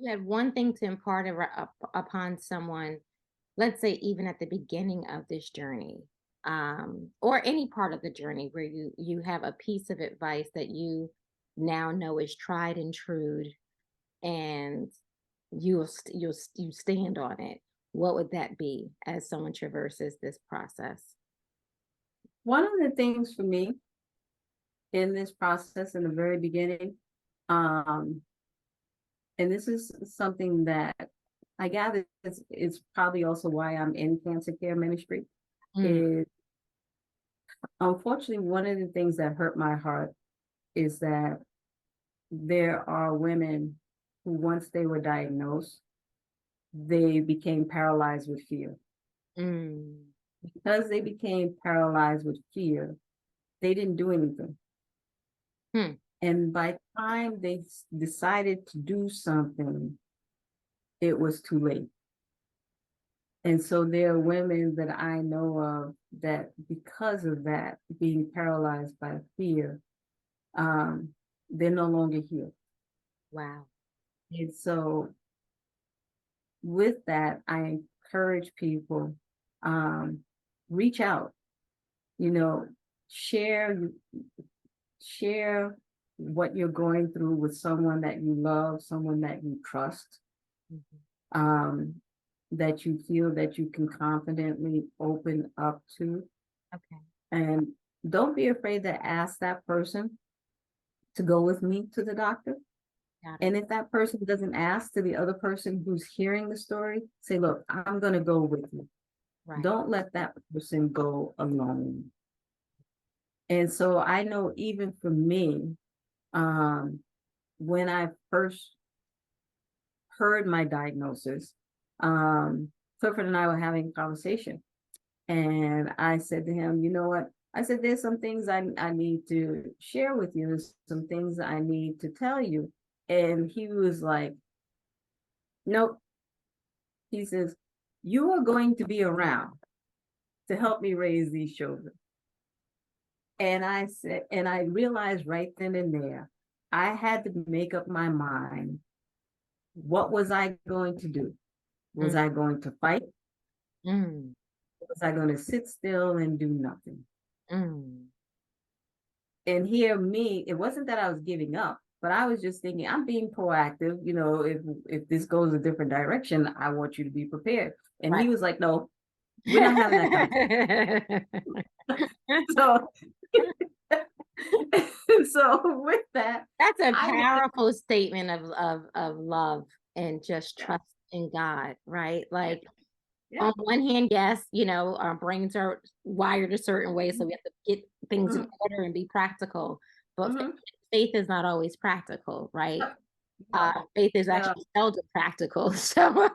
you had one thing to impart upon someone, let's say even at the beginning of this journey, or any part of the journey where you have a piece of advice that you now know is tried and true, and you stand on it, what would that be as someone traverses this process? One of the things for me in this process in the very beginning, um, and this is something that I gather is probably also why I'm in cancer care ministry, Mm, is unfortunately one of the things that hurt my heart is that there are women who once they were diagnosed, they became paralyzed with fear. mm, Because they became paralyzed with fear, they didn't do anything. hmm, And by the time they decided to do something, it was too late. And so there are women that I know of that, because of that, being paralyzed by fear, um, they're no longer here. wow. And so with that, I encourage people, um, reach out, you know, share share what you're going through with someone that you love, someone that you trust, Mhm. um, that you feel that you can confidently open up to. Okay, And don't be afraid to ask that person to go with me to the doctor. got it. And if that person doesn't ask to the other person who's hearing the story, say, look, I'm going to go with you. Right. Don't let that person go alone. And so I know even for me, um, when I first heard my diagnosis, Clifford and I were having a conversation. And I said to him, you know what? I said, there's some things I need to share with you. There's some things I need to tell you. And he was like, nope. He says, you are going to be around to help me raise these children. And I said, and I realized right then and there, I had to make up my mind. What was I going to do? Was Mm, I going to fight? mm, Was I going to sit still and do nothing? mm. And hear me, it wasn't that I was giving up, but I was just thinking, I'm being proactive. You know, if this goes a different direction, I want you to be prepared. And Right. he was like, no, we're not having that conversation. So, so with that, That's a I know, powerful statement of love and just yeah, trust in God, right? yeah, Like, yeah. on one hand, yes, our brains are wired a certain way, so we have to get things in Mhm, order and be practical, but mhm. faith is not always practical, right? No, Faith is no, actually seldom practical, so